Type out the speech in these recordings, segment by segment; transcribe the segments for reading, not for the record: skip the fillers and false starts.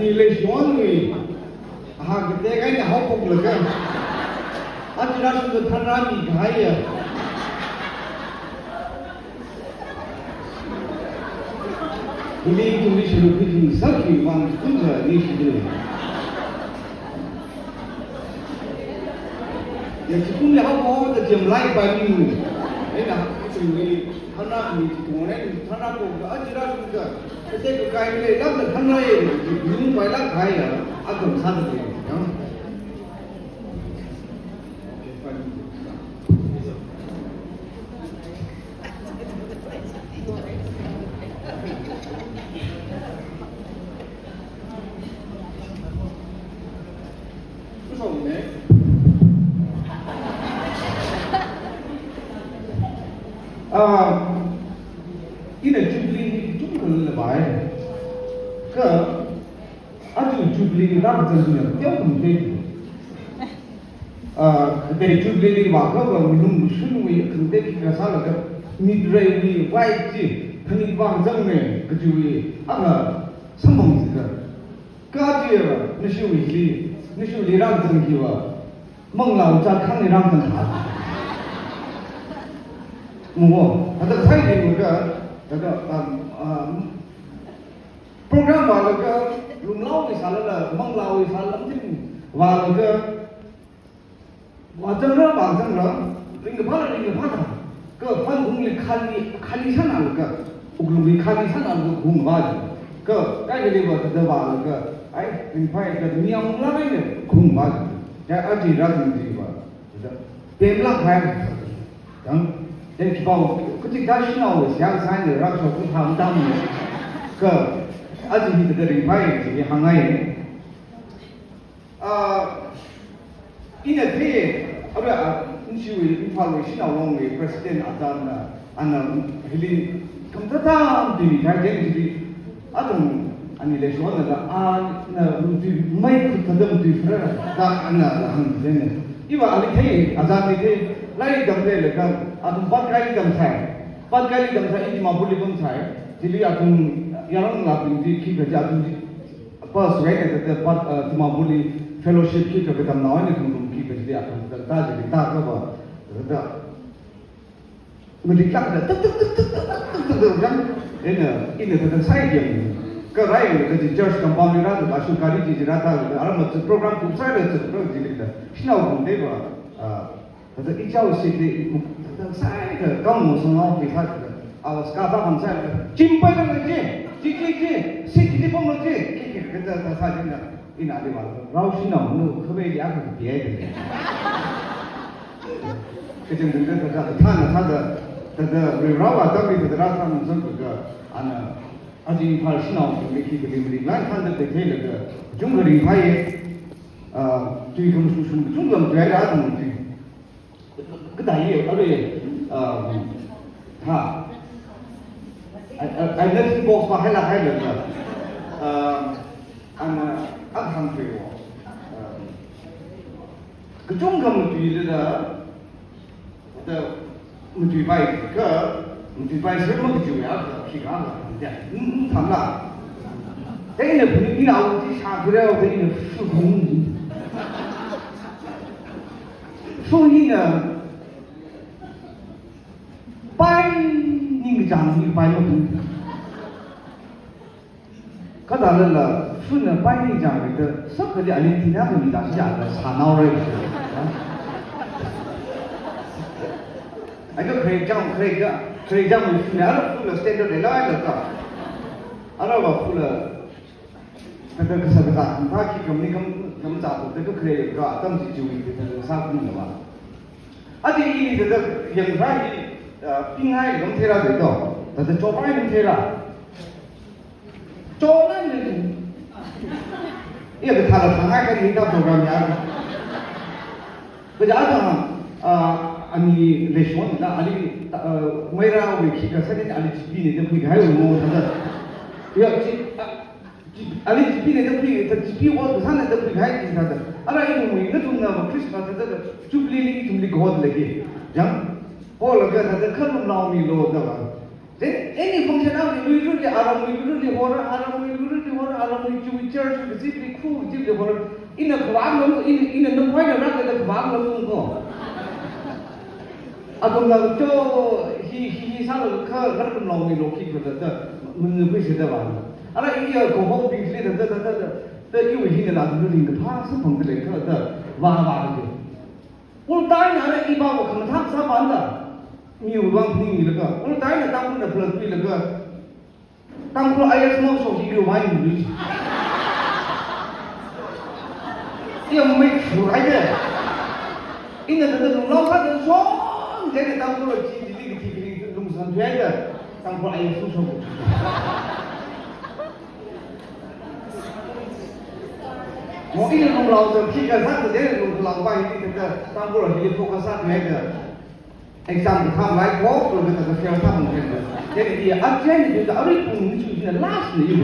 你来选你，这个你好不了个，这那是个他让你开呀。你东西是不是上去往工作你是的？也是工作好的，就来办理。你他那你过来，他那个这那是个，这个该来，那个他那也用不来开呀，更惨的。不说你呢？ini Jubilee jumlah lebar, ke, aja Jubilee ram tentunya, tiap mungkin. Dari Jubilee waktu kalau minum sunu ya, kita kita salah ke, midray ni white je, pening bang jangan kecuali apa, sambung juga. Kajian nasi ram tentunya, menglau cakang ni ram tentunya. Ada saya juga. Program walaga lumlau misalnya menglau misalnya mungkin walaga wajahnya ring kepala ke panggung kali sana laga uglum kali sana laga kumbat ke kayak jadi waktu walaga ring ke niang lain kumbat ya aji rasa jiwa pemlah kan dan kibau ketika Cina siang sana rasa pun hamdam ke aja kita dari baik di hangai ini tu apa insyaallah infal Cina orang ni presiden adan anak hili kemudian di kajian jadi adem ani lesuan ada di mai kedam di frera tak anak hangen iwa alih adan ni lain gambar lekan adem 8 kali gambar ini mampu lebih saya jadi adem yang lapin di kita adem apa sebagai kita dapat mampu fellowship kita kita nawan itu kita jadi adem jadi tak apa kita melihat ada kan ini tentang saya yang kerai jadi church compound itu asal kali jadi rata alam program tu saya itu program jadi kita sinau pun deh ada ijau sih saya ke kamu semua pihak awas kata kamu saya cimpai dengan sih jadi pemulti kita saja ini ada malu rau sinau nu kebeli aku biaya kejadian itu ada rau tapi kita rasa mungkin juga anak aji hal sinau memiliki beli lain kan ada detail ke jumlah ringai tuh kamu susun jumlah berada ada mungkin kedai ada identity box pakai lah anak akan tu kejung kamu tu ada mesti baik ke mesti baik semua kejung ya kita tamlah ini pun ini awak di sana ini所以呢，白人讲的白人，可当然了，说呢白人讲的，什么的阿联酋那个大家的查闹嘞，个可以讲，我们说了standard的来了个，我说了，那个什么啥，他去咁咋做？这个可以个，当时就这啥工的嘛。这这个人才滨海农村啦这个，但是做白农村啦，做那人，因为他的上海跟领导做个样，不加上你来说那阿里没让我去个，现在阿里这边的会还有我他的，要去阿里这边的会，他这边我他那的会还是他的，阿拉因为那种呢，其实他这个就不离搞的那个，讲，后来个他这可能老米了对吧？ any function out we really aram we really horror aram we really horror aram we church we deeply cool deeply horror in a kwang in a no point around the kwang ko atom la to he sa lo ka gar ko long ni lo ki ko da mun ko se da ba ara in ya ko ho bi le da yu hi na da ni da pa sa pong le ka da wa de ul dai na le i ba ko kham thak sa ban da nhiều bang phim gì đó cơ, cái là tăng cũng là phần phi là cơ, tăng cũng ai cũng muốn sống chỉ điều hai người đi, cái mà mấy chủ ai đấy, in là từ lúc nó phát đến số, cái này tăng cũng là chỉ dùng sản thuế đấy, tăng cũng ai cũng sống. Mỗi cái lúc lâu rồi khi cái phát từ đấy lúc lâu bay đi thì tăng cũng là chỉ focus sát thuế đấy. Exam become like walk or with the fair time. Then the agenda is already in the last year.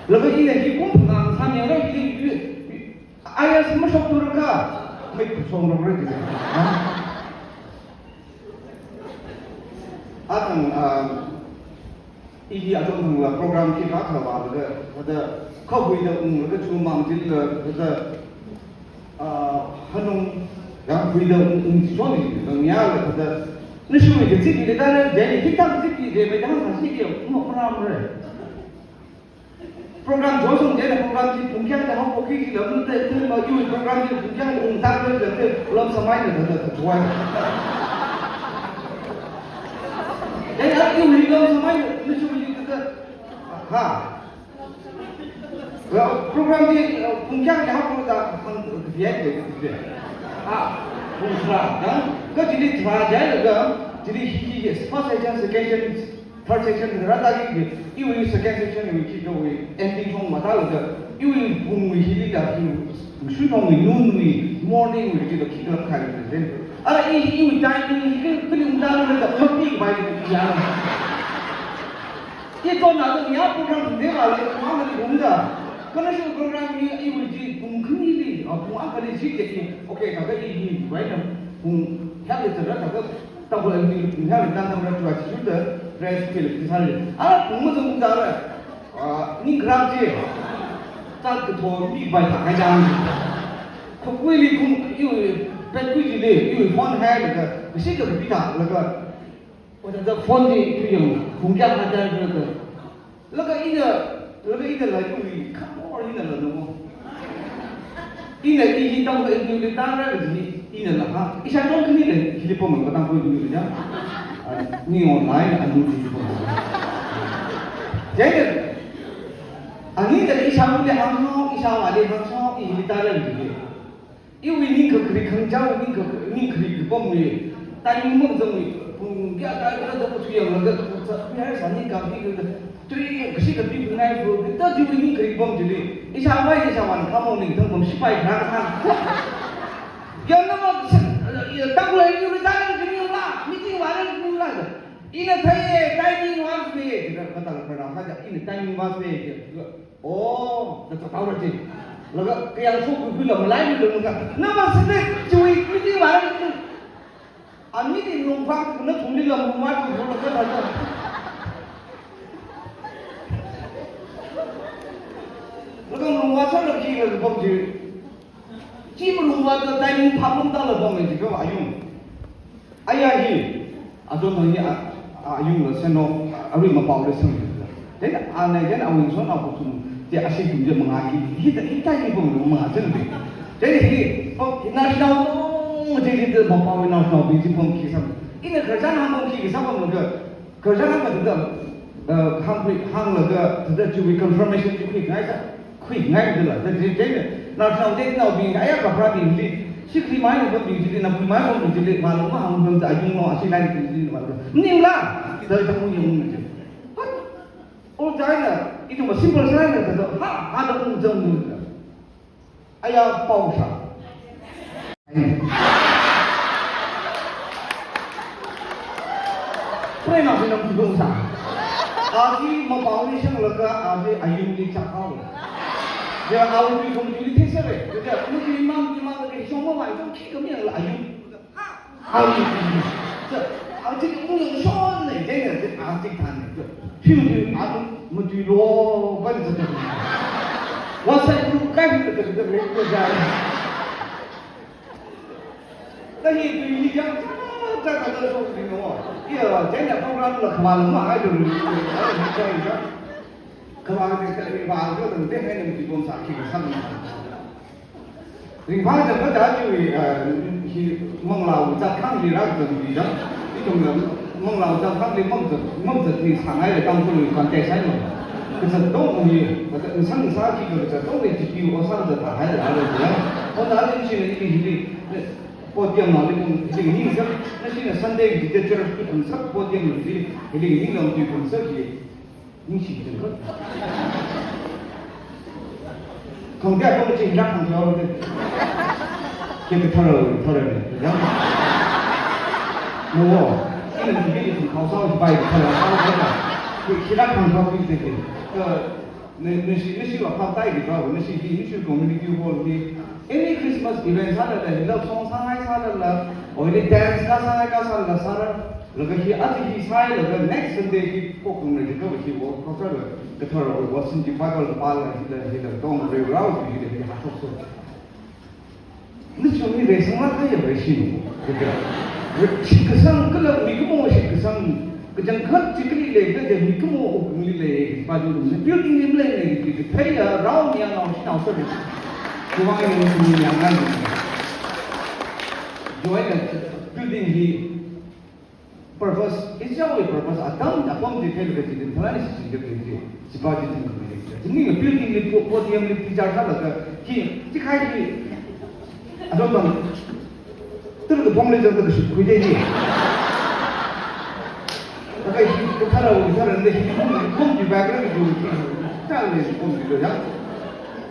Look at it, you come on, some young lady. I asked much of the car, make some already. If I don't know, program kick out about the cover the two mountain, the Hanum. Yang kita suami, yang ada, ni semua itu kita dah jadi kita kita macam apa sih dia, mau program ni. Program jauh jadi program ni mungkin dah orang okey kita mungkin tu baju program ni mungkin untuk kita dalam samai ni dah terjual. Jadi aku ni dalam samai ni semua kita, ha. Program ni mungkin dah orang dah biar dia. Kalau jadi terjadi jadi first section, second section, third section rata lagi, ini second section ini kita ending song macam tu, ini bunyi ini dah sudah noon morning kita kaya tu. Ada ini time ini kita undang mereka lebih baik dia. Itu nak dia program dia kalau mana dia undang. Kalau si program ini jadi mungkin ini, aku akan jadi okey kalau ini baik, yang itu adalah tak boleh ini yang kita nak buat sudah fresh skill misalnya. Mungkin cara ni grab je, tak ketua ni baik tak ajar. Kau ini pergi je, ini phone hand, mesti kau kita laga. Ada phone ni tu yang mungkin ada tu. Laga ini lagi kamu ini lah nama. Ini tahu ini tara ini lah. Isya tahu ni deh. Jadi pun kita tahu ini je. Ni online anu di pun. Jadi, ani dari isya mula hamso, isya wali hamso ini tara ni. Ini kerja kerja ini kerja pun ni. Tapi mungkin tu, kita ada tu tu yang laga tu. Biar sani kami tu. Jadi kasi kami bungai bro, kita juga ini keribom jadi. Isyawan kamu ni tentang sipai kan? Yang nama tak boleh ini berjalan jadi lah, meeting waran ni lah. Ini saya timing was ni, kita kata pernah saja ini timing was ni. Oh, kita tahu lagi. Lalu yang suku film lain itu muka. Nama sedih cuy meeting waran itu. Ani di rumah pun tunggu dalam rumah tu kalau kita Lalu rumah saya lagi ke bom je, cuma rumah tu timing pamung dah le bom je, kau ayung, ayah ni, atau tu ni ayung le seno, awak mabau le seno. Jadi anai jadi awak seno aku tu, dia asyik dia mengaki, kita ni pun rumah je ni. Jadi nasional tu, jadi dia mabau nasional biji pun kisah. Ini kerja nama pun kisah pun muda, kerja nama tu hang lega, tu cuci confirmation cuci ngaisa. Quick ngay được là thế nào sau thế nào bị ngã gặp ra bị gì trước khi máy nó bị gì là bị máy không bị gì mà nó không hơn tại dùng nó xin này thì gì mà nhiều là đời trong nhiều người chứ ôi trái là cái mà simple trái là thật ha nó cũng dần được ai bao sa cái nào thì nó cũng không sa Adi mau bawa ni siang lega, adi ayam ni cakap. Dia awal ni kamu jadi teaser eh. Dia mungkin imam lagi semua macam kita kami yang ayam. Ayam. 这个我用说呢，这个这谈的，就譬如我对罗关这个，我才不干这个国家。但是对于讲，这说不定哦，真的不管了，可完了嘛，还就是这一个，可完了这把这等待还能提供啥？提供啥东西？你反正我家就是去孟老在康里那个地方，这种人孟老在康里孟子去上海的当初的关在山嘛，就是东西，你上啥去个这东西就比我上次大海来了这样，我哪里去呢？那播电脑那种这个影响，那现在三代的这这粉色播电脑的这个影响对粉色的影响这个。空调都是拉空调的，这个透了的，然后，现在这个是靠烧去摆的，透了烧的，其他空调不是这个，那是我靠带的吧，那是你去公园里头的，any Christmas event 啥的，你到上海啥的了，或者 dance 啥的啥的。那个是而且是啥那个 next Sunday 去过公园这个是我靠这个，这头我甚至把个把了这个当这个老师的还说说，那说明人生嘛他也会信，对不对？是个上个了，你个么是个上，个讲看这个里来个你个么我里来，把这个building里来那个太阳绕面老是老说的，就往那个是两个人，就那个 building 里。purpose, it's always purpose. Adam di tell the thing. Thalani si the thing. Si ba di thing ko ni. Jini the building ni podium ni pijar sa la ki ti khai ki adon bang. Tu the bong le jang the shi ku je ni. Takai ko thara ni bong di bag la ki ju ta le bong di ya.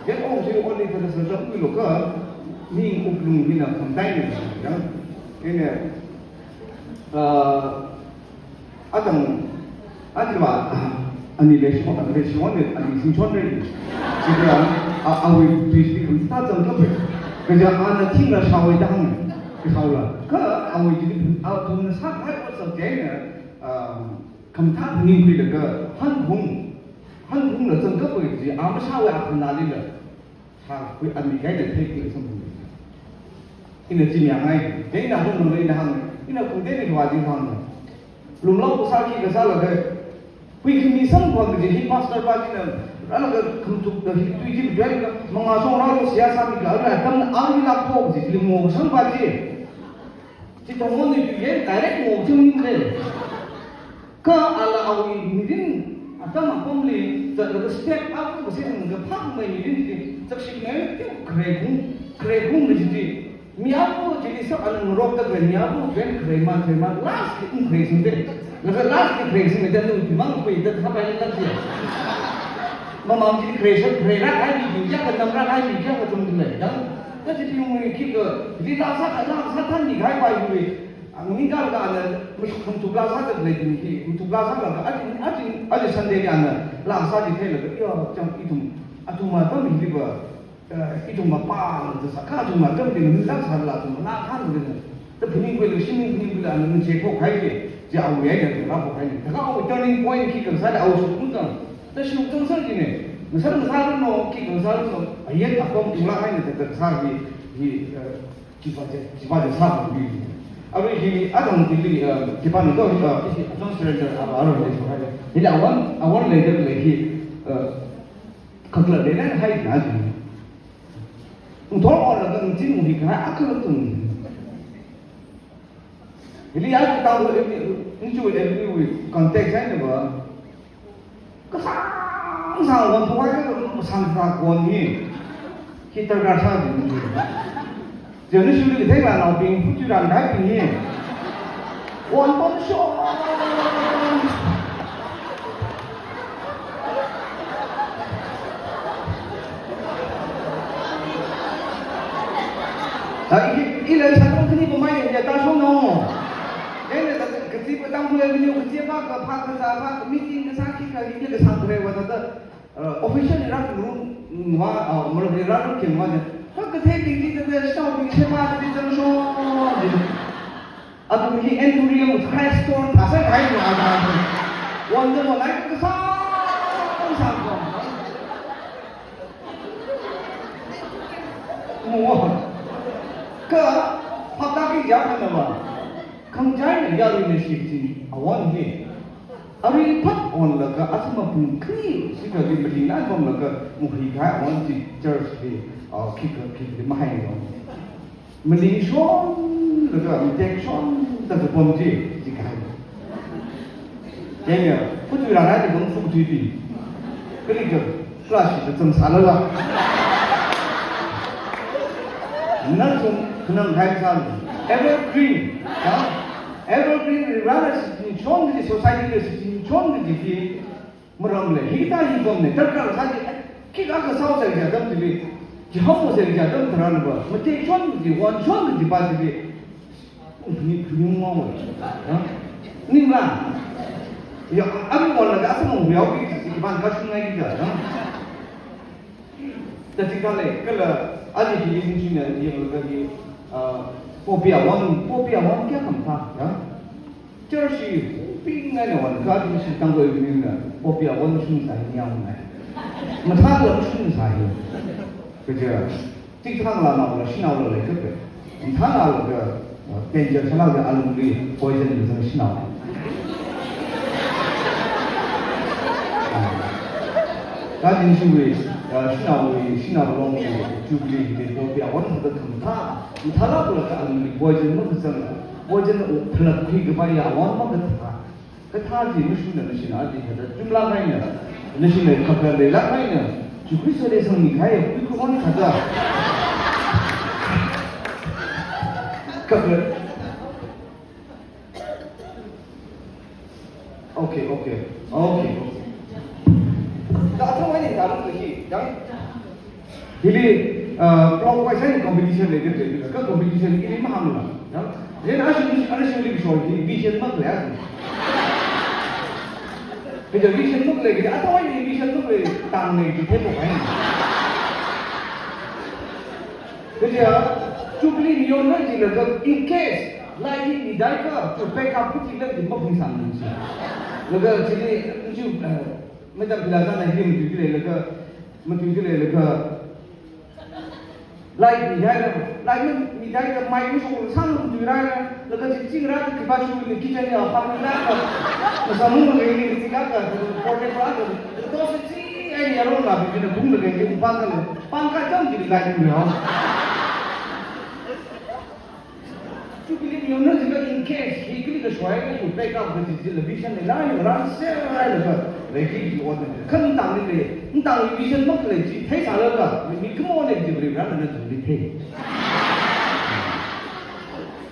Get on to only for the sa ku lo ka ni uplung ni na kam dai ni ya. Ini 아들와 아니 레시몬 아니 신촌을 지금 아우 뒤지금 스타트 좀 그저 안에 팀을 사회다 하는 그 사회라 그 아우 지금 돈 사할 것을 되는 감타 분위기를 그 한국을 좀 거부했지 아무 사회 앞에 나리를 다그 아메리카에 대입을 선보입니다. 이는 지명하에 대인 하는 놈들이 하는 이는 공대를 좋아진 상황 lumlau usaki ke salah ke kui kimi sang buat ke jadi pastor pagi na ala ke kuntuk dari tu jadi dari mengasong lalu siasa ni kalau ada tam ahli lapo jadi mau sang pagi kita mau ni dia direct mau cuma ni ke ala awi midin atau macam ni the step up ke sini ke pak mai midin jadi sebenarnya keregung jadi miapu jadi soalan merokok dan miapu kan kreman last itu kresin deh, lepas last itu kresin itu tu memang itu apa yang terjadi? Memang jadi krerak hari juga kan nampak hari juga kan tu ni, dan jadi orang kita jadi rasa tan ni gaya baik ni, ni kalau ada untuk belasa tu lagi ni, untuk belasa kalau ada sendiri ada rasa di sana, ya macam itu macam ni juga. itu mapang itu sakar itu macam ni menang salah itu menahan gitu. Tapi ni boleh sini ni boleh anu cekok kaya, jauh ya kan, apa kaya. Tapi kalau turning point kita saya awal sudah, tapi sudah sahaja ni. Misalnya no kita no, ayat apa ulah kaya ni tersahaja di kipas sah ni. Abi di ada mungkin di kipas itu don't surrender apa orang ni sahaja. Jadi awal leader lagi kalau leader hai nanti. Untuk orang yang cinta mungkin aku tu. Jadi aku tahu ini cuma ini konteks ni bah. Kesang orang tua itu sangka kawan ni kita rasa ni. Jadi sudah kita kan nak ping pujuk dan dah ping ni. Orang pun shock. Ilai satu kini pemain dia tak sono. Jadi ketika tamu yang beliau kecewa ke pak ke apa meeting ke sakit ke ini ke sampai waktu official ni rak guru mereka rak ke mana. Kalau ketika kita dah stop di semak di sana 아도 이 엔두리엄 크레스톤 다섯 가지 나가고 원더만 나이 그 상상도 그 바닥이 잡는 거 강자의 야루는 시지 아원이 아리 팍 온라가 아스마분 크니 시가기 머리나 검라가 무히가 원지 저스비 키크 마이노 머리션 그가 미텍션 다 범지 지가 제가 부주라나 좀 부주비 그러니까 클래스 좀 살아라 나좀 그냥 가이산 evergreen evergreen relationship 좋은 게 소사이티에 좋은 게 뭐라면 히타이 좀네 달깔 사지 키가 그 사오자 이제 점들이 지하모세 이제 점 들어가는 거 뭐지 좋은 게 원좋은 게 빠지게 니 그용하고 님가 야 아무 걸로 가서는 왜 여기 기반 가시는 얘기야 다시갈래 그래 아직 이 인지는 이거기 포비아원 क्या 저시 빙나네 원 가지시 당고 있는 포비아원 순사이냐오네 마타도 순사이 그죠 틱탕라 나오라 신나오라 그래 이타나로 그 벤저 살아가 알루리 포이즌 무슨 신나오 가진 시위 신나로 주비리 포비아원 그 금타 이타나로 그 알루리 포이즌 무슨 포이즌 플럭 퀴그 바야 원 그 타지 무슨 신나지 그 줄라가이네 너신의 카페에 라가이네 주크리스도의 성이 가요 그 원이 가자 카페 오케이 다른 거니 다른 거지 양 이리 프로파이션 컴피티션 लेके 그 컴피티션 이리 마음나 얘 아시는 비쇼기 비전 맞래야 bây giờ vision lúc này cái đã thôi thì vision lúc này tàng này thì thêm một cái này bây giờ chụp lên nhiều nơi thì là in case lại thì đại cơ chụp backup cũng chỉ là chỉ mất hình sản mình chỉ là cái chỉ là chụp mấy tập là ra này thì mình chụp cái này là mình chụp cái này là lại thì hay là lại mình thấy là máy cũng không sang chụp ra là cái chỉ ra cái bao nhiêu cái kitchen này apartment này Masamu ini ketika project baru, itu sih ini ya orang lah, begini bung lagi yang pangkat jam jadi lagi ni orang. Cukupnya ni juga in case, ini kita suai ni backup dari television ni lah, orang share lah, lagi orang kan tang ni, tang television mak lagi, hey salah lah, ni kemana ni jadi berapa nak jadi hey.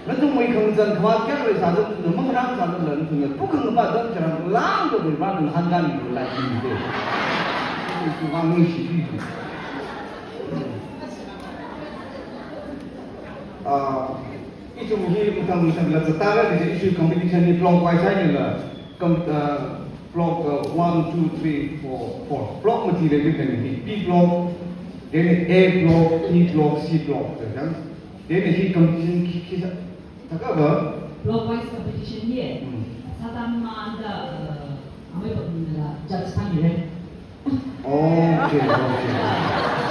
那种没空真，他妈讲为啥子那么让啥子人同不可能把人家啷个会把人喊干你来听的，就是讲没戏剧一种是不讲什么了，大概就是一种 competition 的 block 外在的了，block 1 2 3 4 block 么子的这个呢 B block， then A block B block C block 这样， then 是 competition 其实。Block-wise competition here, sama ada apa itu judge panel. Okay.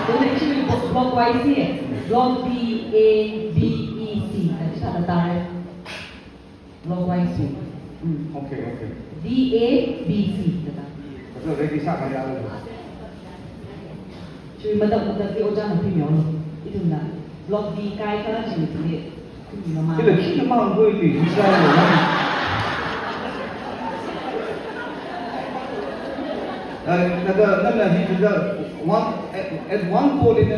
Then actually block-wise here, block B, A, B, E, C. Tadi ada tarik. Block-wise here. Okay. D, A, B, C. Betul, dari kisah kaya ada. Cuma mata di ojan nanti miol. Itu nak. Block B kaya kalau cuma这个气嘛会比比赛有那个你知道 at one point 呢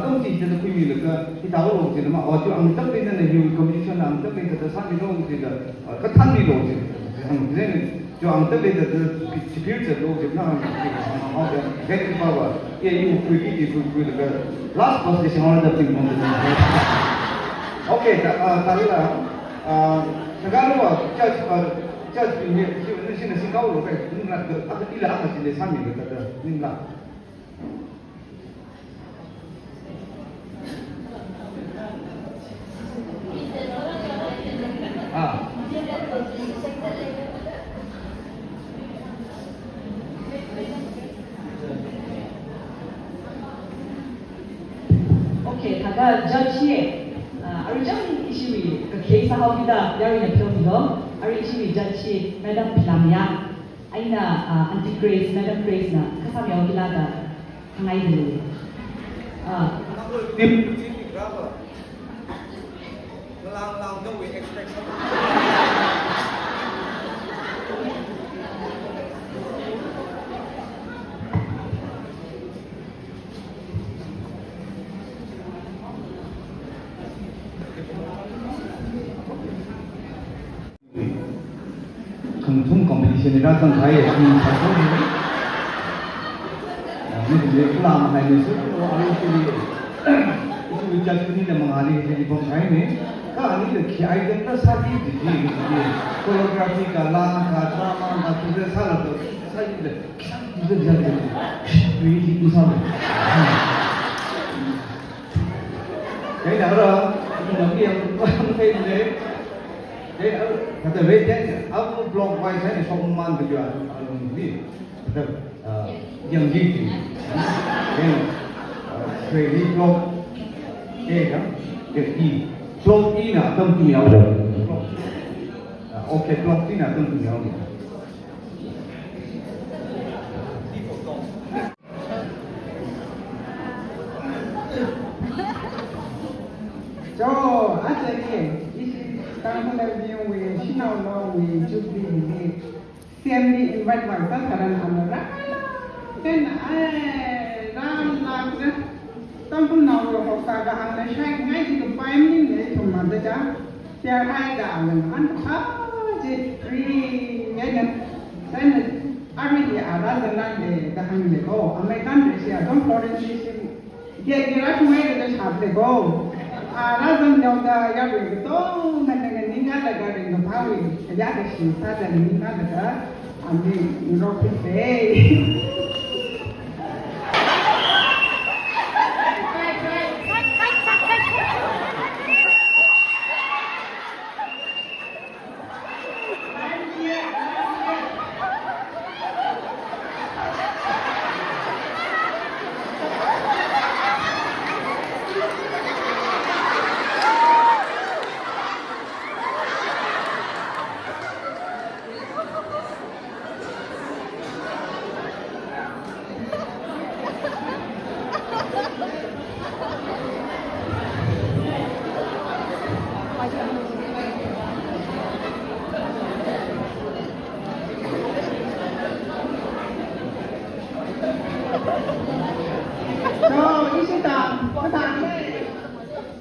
根本就是可以那个你打过逻辑的嘛就按这边呢有 competition 按这边的上面逻辑的个探理逻辑就按这边的基本的逻辑那好的给你把握也有规矩那个 last position 我的评论的 Oke, tadi lah. Sekarang judge ini sini kau loh, ini lah, apa tidak apa sih lesami kita ini lah. 오케이, 다가 저치에 아르장 이시위 그 케이사하우기다 야리네 표미도 아르 이시위 저치 매담 필람이야 아이나 안티 그레이스 매담 그레이스나 카사미 어기라다 강아이들 Tim Lang don't we expect Khung competition ra sang khai thì sao không đi nên thì làm hay nên số nó ăn cái gì cái gì là mang đi thì phong khai này cái anh ấy thì ai cũng là sao đi choreography cả la cả drama cả thứ gì sao là được sao đi được cái gì vậy vì thì cũng sao cái đó rồi nhưng mà cái không thấy thế đấy kata weekend aku blog wise saya sokuman beliau ini kata yang gitu yang training blog kan cái blog ini nak tentu nhau rồi ok blog ini nak tentu nhau cho anh chị Kamu lagi yang we, sinau lo we jumpi ni, CMD invite warga karena anda then ram nak na, tampun nau lo hoka dah anda syai ngai jika paim ni ni cuma dah tiada ada alam anda je free ni kan, saya army dia ada jalan de dah ni ko, American Rusia dong Florence dia kira cuma ada satu ko. Razan jauda ya begitu, nanti ninga laga dengan pawi, ya desi, saja ninga laga, ambil Europe deh.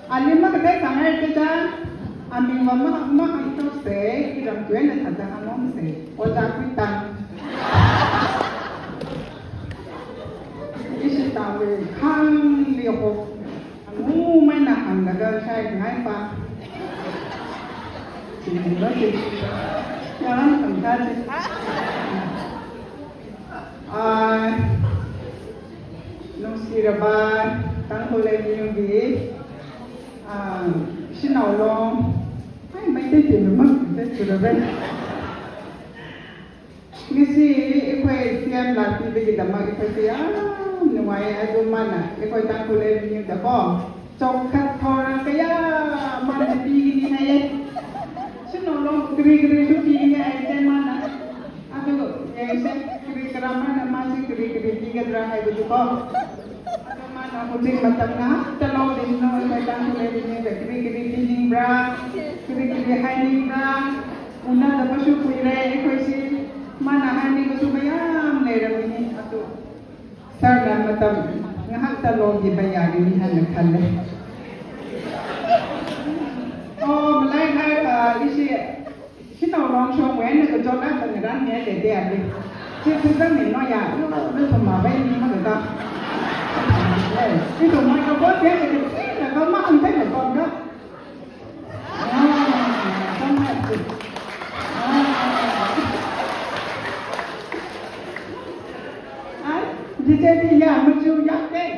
Alimah kita sangat kita ambil mama itu se, kita tuan ada kamu se, otak kita. Isi tahu kan dia ho, kamu mana anda saya ngai pa. Jadi lagi, jangan sampai. Nusirabat, tangkul lagi yang di. Xin nào lo, ai mấy cái chuyện mất cái chuyện đó vậy. Nghe si, ikoi xem là thì bây giờ mà ikoi si ngoài ai mana, ikoi tăng cô lên nhưng đã có trong khát thò cái mana đi này. Xin nào lo, kiri tu đi này xem mana. Aku yang xem kiri mana masih kiri tiga drama itu juga. Aku cik macam nak telur di sana macam tu lagi ni kiri tinggi bra, kiri high bra, una dah pasuk kuirai kuisi mana high pasuk bayam lera ni atu. Sarda macam ngahak telur di bayar ni hanya kalle. Oh, mulai hari isi sini orang show wen ke jodoh pengeran ni ada dia ni. Cik sudah ni no ya, lu semua bayi ni mana dah. Cái tụi mày đâu có thế thì là có mắt không thấy là con đó. Không phải gì. Đi chơi đi nhà mình chưa dắt đấy.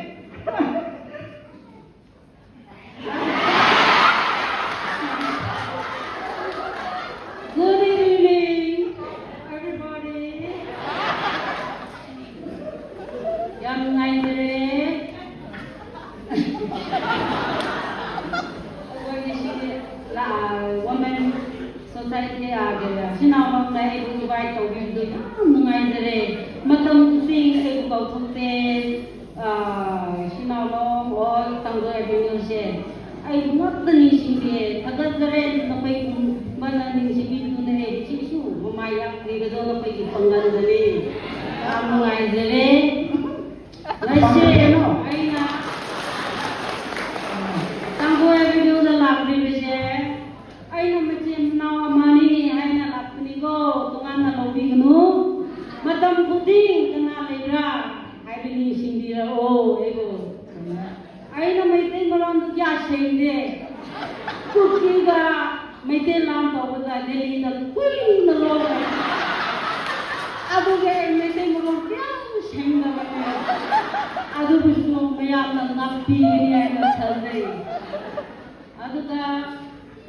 Good evening, everybody. Young Nigeria. ay ngakdani singge tagadren na pay mananing sibidu na chisu mamayak ni gado na pay panggan dali amay dali nasi ay na tanggo video na lapri bise ay na macam nawa mani ay na lapni ko tungan na lobi gnu matam puting kena legra ay bini sindira oh ego ay na may tin maron kya sinde kukiga may tin lam to ba deli na kuin na lo adu ge may tin maron kya sinde ba adu bisu mayam na napi ni ay na salde adu ka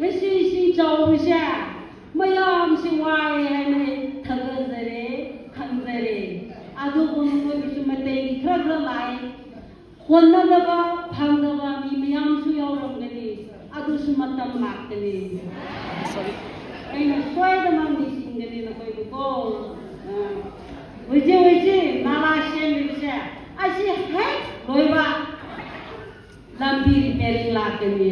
mesi jaw bisya mayam si wai ay na thagazare khanzare adu kun ko bisu matei khra lai Wanadaba, Pandava, Mimiam Suyoramgani, Adusumatam Makani. I'm a Swiderman missing the Nako. Wiji, Mama Shem, I say, hey, Loiva, Lambi repairing Lakani.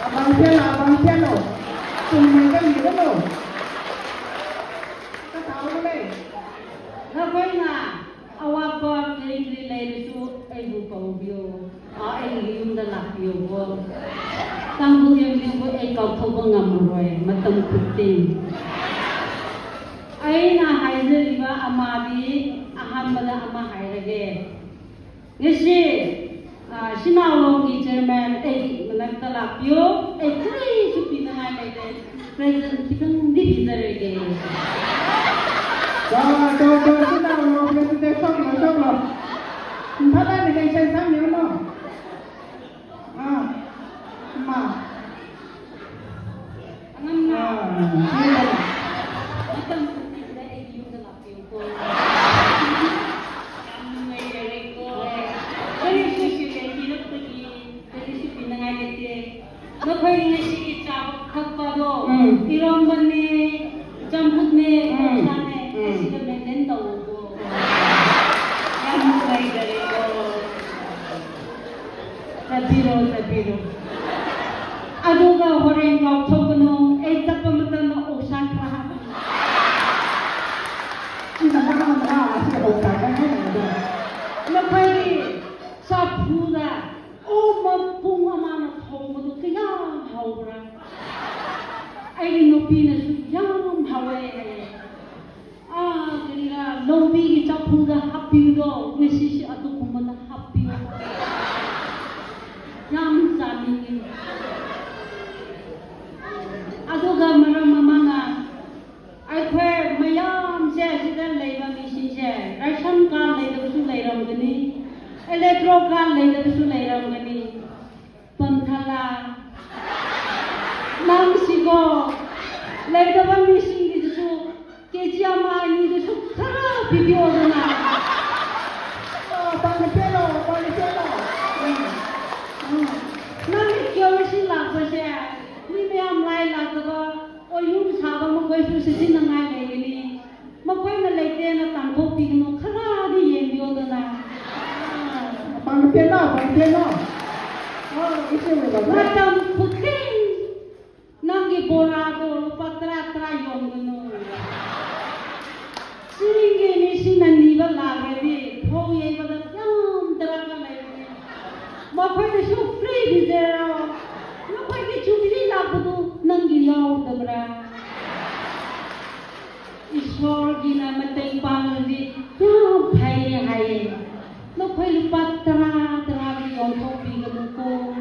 Abangpiano, Sumagan, you know. That's how it is. Nakoina. Awapa kiri lele tu ibu kau bio, ibu dah nak bio bo. Tangguh yang bio kau tu pengam roy, matam puting. Aina haizer iba amadi, aham bala ama hairage. Ngesi, sinawong ki chairman menang talak bio, kiri supi nangai lele, present kita di bizarege. Đó, chúng ta một cái thế xong rồi. Thật ra thì cái xây xong nhiều không? Mà. Nó phải nghe sĩ chào khắc vào đó. Thì rong bên này, trong phút này, sang này. Kasi maintain daw ko. Yan mo kay dali ko. Sabiro. Ado ka horeng ka tokono ay tapamatan na usan ka. Kita makan apa? Kita bukan kan? Napay sa puda o mapung amana tokono kaya hawra. Ay nupina su yam hawe. Kira lobby kita puda happy do, message atau kumana happy. Yang saling. Aduh gambar mama aku mayam saya sudah lewat misi saya, ration card lewat tu lewat gini, elektro card lewat tu lewat gini, pentala, nang sigo, lewat misi itu. Kejama ini itu suka video na. Pangkelo. Nanti kau mesti lakukan saya. Ni memang lain lakukan. Oyun sahabat mau kau susi nangai lagi. Mau kau melete na tangkap pigno. Kerana dia yang video na. Pangkelo. Itu memang. Macam puting. Nangi borado patra yong geno. Sehingga ini sinani berlagari, kau yang berjam terang lagi. Makai itu free bizarro, makai itu cuma lagu tu nanggiyau dabra. Isor gina mateng pangdi, yang hai. Makai patra yang kau bingung kau.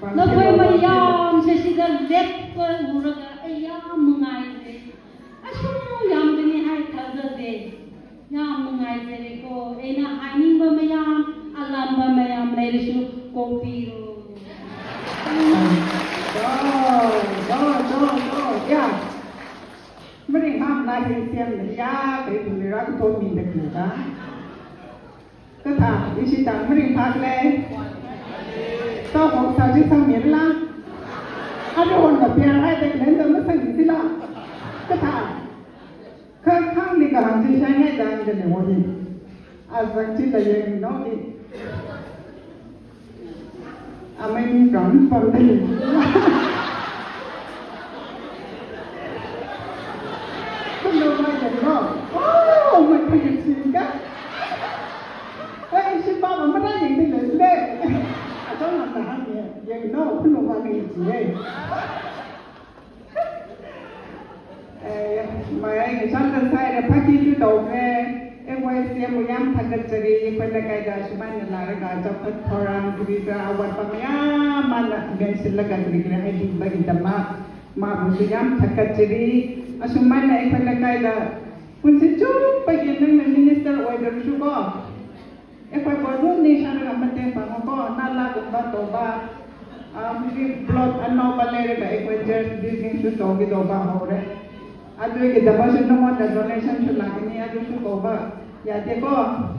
Makai mayam sesidang lepas muraga ayam mengai. Asyik yang ini hai terjadi, yang mengajar ko, ena haning bamayam, alam bamayam lesu kopi ro. Ya. Mereka lagi siam dia, kita melihat tu minta kita. Kata, isi tak mereka le. Tahu kau sahaja sambil lah. Ada orang biar hai dek lenda mesti sila. Kata, kan ni kalau kita saya dan jadi wajib. Azang cita yang no ni. Amai ni kan pandai. Belum ada no. Oh, macam ni kan? Eh, si bapa mana yang ni le? Atau nak tahan yang no belum ada ni. Mai cái sáng tân sai là phát triển chú đầu nghe em quay xem một nhám thật chất gì phần là cái đó chúng mình là cái cho phát thoran thì cái awal pamnya mana gen silakan kira hai di bagi dama ma bu nhám thật chất gì chúng mình là phần là cái đó pun sejuk bagi nang minister order chú có em quay qua luôn đi sang làm bên tem phẳng có nala cũng ba tổ ba mungkin plot ano balere ka em quay just building chú tổ cái tổ ba hậu đấy Aduh, kita pasal nama dan donation tu lagi ni aduh tu kau bah, ya teko.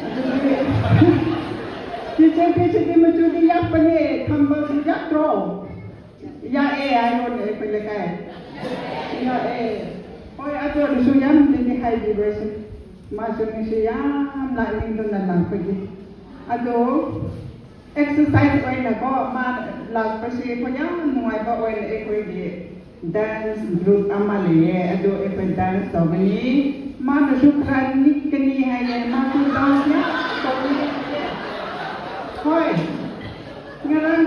Aduh, kita di macam ni yang pernah tambah sejak tro, ya ayat ni pelakai, ya oh aduh rusuh yang ni high vibration, masuk ni siam nak ni tu nak pergi. Aduh, exercise kau ni kau mah last pergi kau yang nuai kau ni pergi. Dance group amalia ado dance togani mana sukran nikni hai ma tu dance ya togani hoi ngarang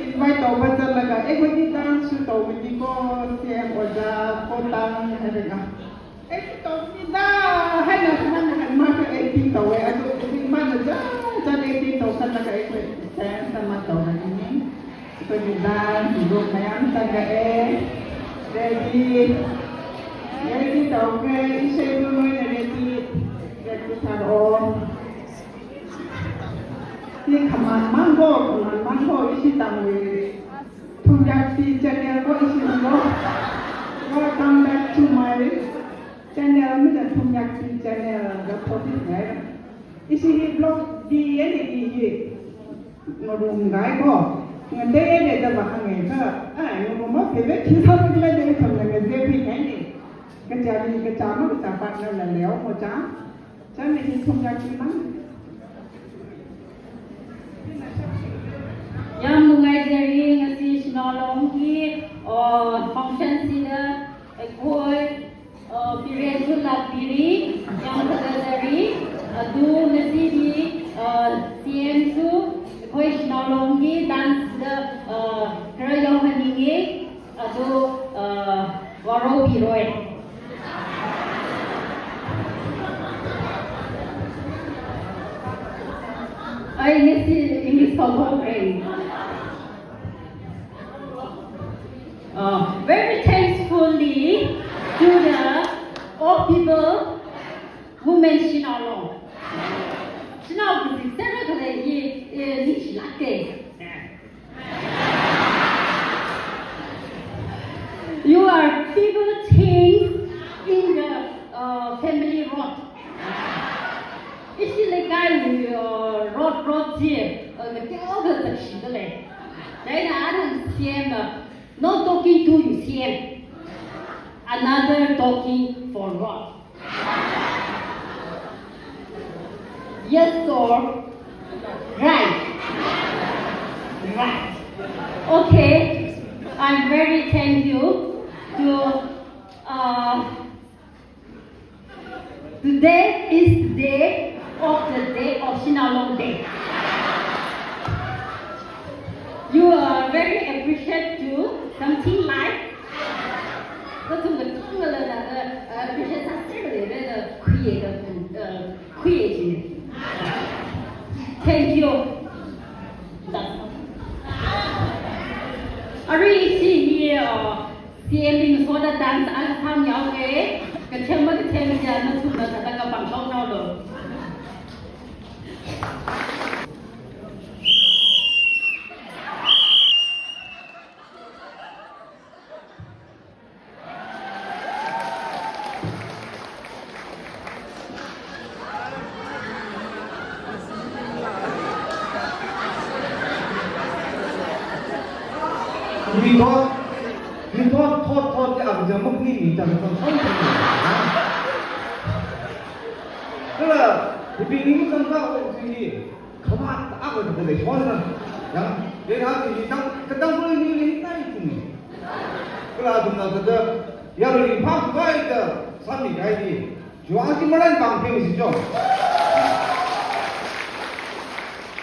invite to batal laga ekoi dance togani ko siam oja potang herega togani da hai na man ma ka eti to we ado mana ja eti to kan laga ekoi dance sama togani ekoi dance group mayam saga Ready tau ke isai dulu ready taruh ni kaman mango isi tangwe tunjak di channel ko isi mango welcome back to my channel ni dan tunjak di channel the topic isi blog di ini ngorong gai ko ngende de da bahang ka ngomong mo pebe thisa mgle de thang nge de bi ni kejadi kecama kecapat na leo mo cha chan ni thum ya ki man yang mengai dari ngasi sinolong ki function sida ekoi biresul labiri yang dari adu ngasi di CM su ekoi sinolong ki dance the kerajaan ini adu waro biroi ini si English talk very thankfully to the all people who mention along. Now, this is you are people things in the family road. Ici les gars road here, cái ô cái thật sự đó này. Đấy là anh xem not talking to you xem, another talking for road. Yes or right? Right. Okay. I'm very thank you to today is the day of Sinalong Day. You are very appreciate to something like nói chung là cũng là appreciate something là create thank you. Ari si here CM số đã dance anh tham nhau cái thêm mất cái thêm giờ nó chung là ta gặp bằng không nào rồi. Vì thôi cái giờ mốc ni thì chẳng còn không thể tức là 비빙이 뭔가 어떻게 가만 딱 하고 있는데 저는 야 내가 그땅 보는 일이 있다 있더니 그러다 나서 여러분이 방구가 있다 삼이 가야지 좋아하지 말라는 방법이시죠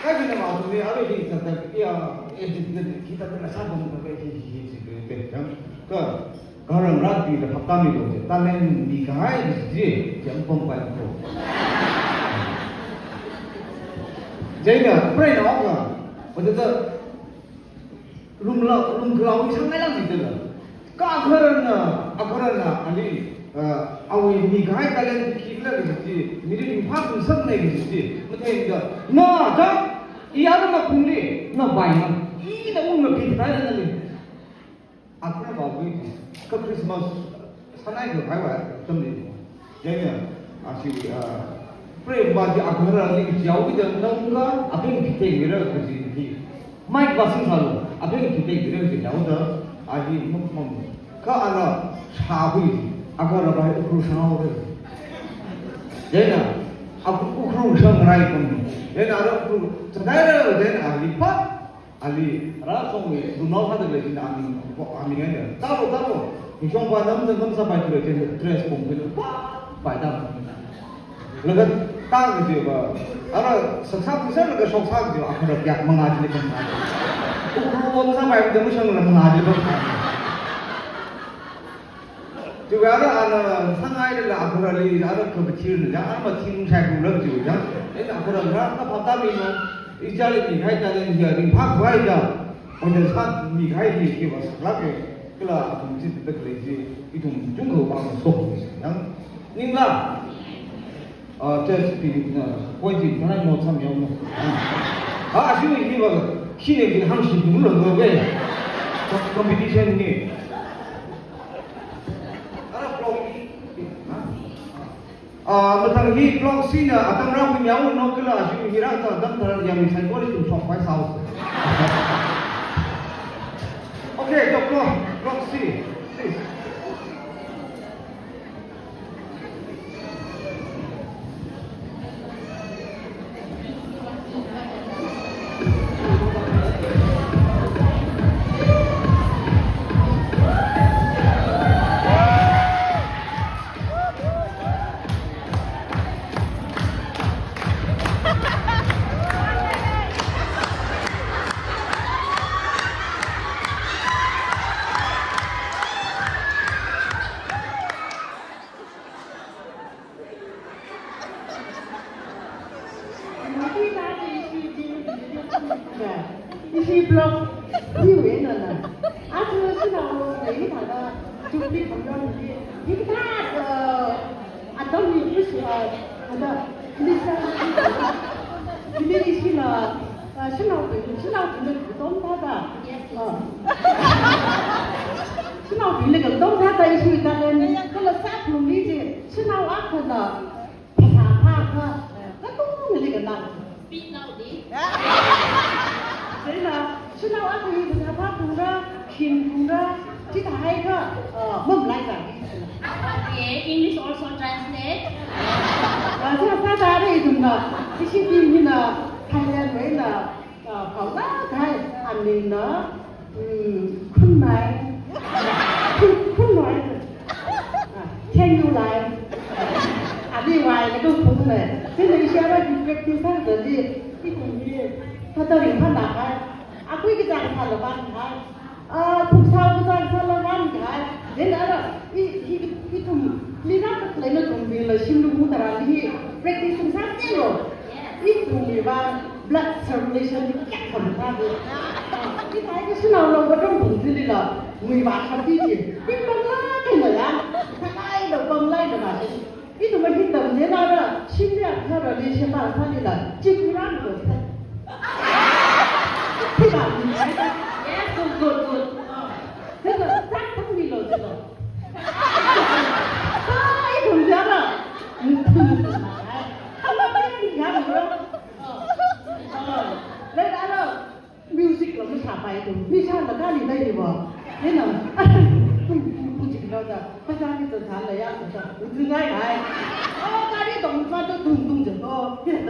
가지는 마음이 아버지 있었다 야 기타들을 사보는 거가 이렇게 그 그런 라디오를 합담이고 딴엔 네가 해야지 점점 빨고 제가 프레이 나오가 어쨌든 룸클라우드 상당히 있더라 그러나 아니 아우이 네가 해 달라는 기분이 있지 미리 화분 선내 있지 근데 나자 이 아름다운 공리 나 봐요 이 너무 비슷하다는 아프나 봐보이 그 크리스마스 사나이 그 가요 좀 얘는 아시 프레이 바지 아그라는 지하우기 전문가 앞에 밑에 이런 거지 마이크 바슨 살로 앞에 밑에 이런 게 나오다 아지 그 안에 차고이 아그라 바이 우크루상하고 얘는 우크루상을 겁니다 얘는 알아 그 저다를 된 ali raso mi dunau hada le jina ami ngene taro hishong pa nam nam sa bai le jen dress pom ke bai da laga ta ge ba ara saksa pisa laga sok sa ge akhara yak manga ji le kan ko ko sa bai de mu chang la manga ji ba ju ga ra ana sangai le akhara le ara ko bchir ne ja ama thim sai ku lag ju ja e akhara ra ta phata mi no 이자리 미가이자는 이야기 바꿔야죠. 오늘 산 미가이이 기와 살게 그라 동지 듣들이지 이동 중국 방송 그냥 님라 저 스피드 포인트 하나 못 참여 아쉬운 이유가 키네긴 항시 물론 왜 컴피티션이 matang hi blog sina atam ra pu nyau no kala ju hi ra ta dam thar yam sai ko li tu shop pai sao okay to blog si please一blog 有缘的呢，是那我每他的就比朋友的，一个大的当你不是他的，你像今天你去了是老的股东他的，是老的那个股东他的是他的，那个三普理解是老阿克的，他都那个男。比老的。所以呢，是老阿姨的他读的、听的，其他还有梦来的。Okay, English also translate. 像他家那种的，这些地名呢，台湾人呢，好那台安宁呢，困来天又来，另外那个困来，现在一些那第三者的一种的。他到领判打开，aku ikut jangan salah bantai, pusat salah bantai, dan ada itu lihat lainnya tumbil, sindu mutara ini practice sangat loh, itu lihat blood circulation yang kencang, kita ini senang loh berdoa tumbil lah, mewah hati, bangladesh ya, bangladesh, itu macam itu, dia ada sindia ada di sana sana lah, cipuran tu. 对吧？你来的 Yes, good. 这个三通的了，这个。一桶香了，他们没你看没有？来了 ，music เราไม่ฉาบไปตรงพี่ชาติเราได้ยินได้ดีบ่นี่หน่อย不知道的，ภาษาที่สื่อสารอะไรอย่างเงี้ยถึงง่ายไหมการที่ตรง 빠져 둥둥 저 피했다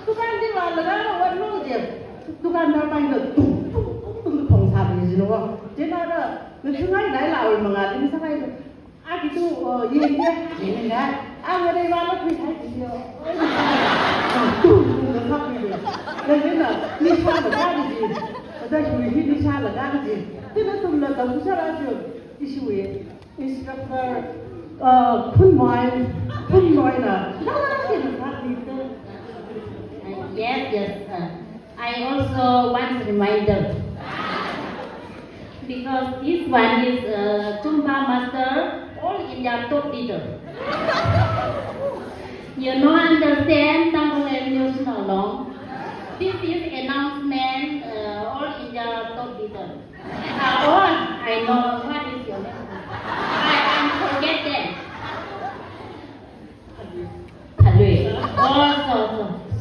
두간 đi vào là nó vẫn luôn gì 두간 nó bay được tung phòng sàn gì đúng không thế nó thứ ngay đấy là mà ngà đến sáng nay cái tu gì nhá gì này nè ở đây vào nó phi thấy gì đâu tung nó khóc đi được nên là đi xa là ra cái gì ở đây chúng đi xa là ra cái gì thế nó tung là tổng sao ra được đi suy instructor phun mồi là nó cái gì khác đi tới Yes. I also want to remind them because this one is Zumba master, all India top leader. You don't understand Tamil Avenue Sinalong. This is announcement, all India top leader. All I know what is your name. I forget that. Oh,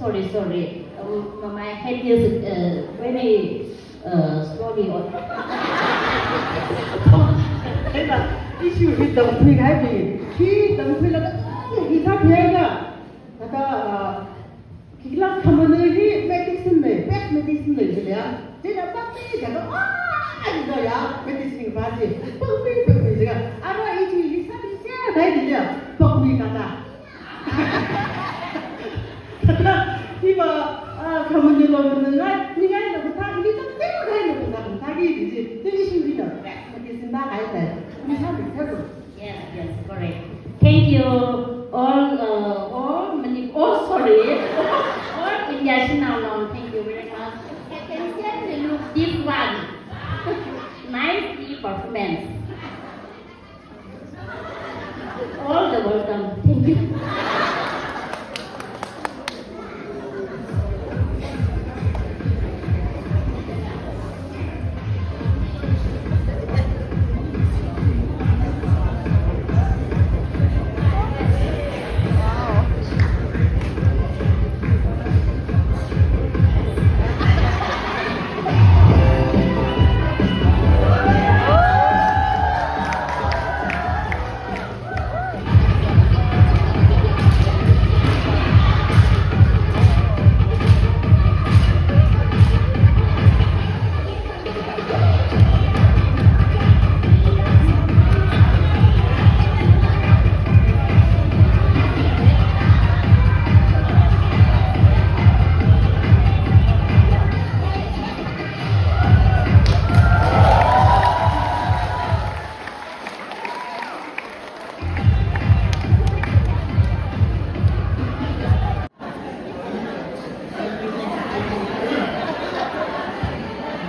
sorry. My head is very slowly. thế là cái sự bị đồng quy cái gì khi đồng quy là cái khác thế nhá người ta khi là tham gia cái medicine này pet medicine này gì đấy thế là bác sĩ cái nó anh rồi à medicine pha gì bác sĩ gì à anh nói ý gì sao đi xe đấy gì nhỉ bác sĩ cả thật ra khi mà tham gia rồi mình nói như ngay là người ta đi tất cả cái này là người ta cái gì thế cái sự gì đó medicine ba cái này Yes, correct. Thank you all India Sinalong. Thank you very much. Attention, look this one. Nice performance. All the welcome. Thank you.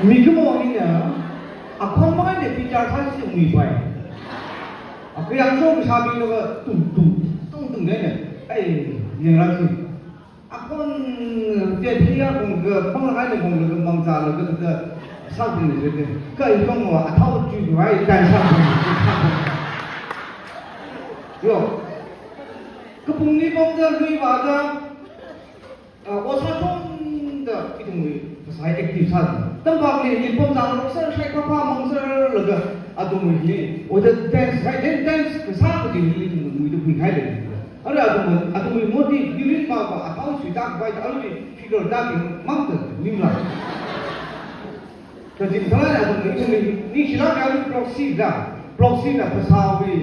mi cái mỏ này nè, không mấy để pizza thay sự mì phải, cái ăn số cái sao bị nó tung đấy nè, ấy liền là gì, con chơi thì cũng cái bằng hai cái cũng cái bằng giá là cái sao thì này cái trong mà thao chịu phải cái sao rồi, cái bung đi bung ra đi vào ra, ở sao trong đó cái thùng sai active sao tâm bạc liền nhìn phong rằng nó sẽ sai qua mong sẽ là cái tụi mình đi, ở đây dance right dance cái sao cái gì mình được mình hay đấy, ở đây tụi mình muốn đi đến mà thao suy tác vai ở đây khi rồi ta thì mắc được nhưng là cái gì thế này là tụi mình đi chỉ là cái proxy là phải sao vậy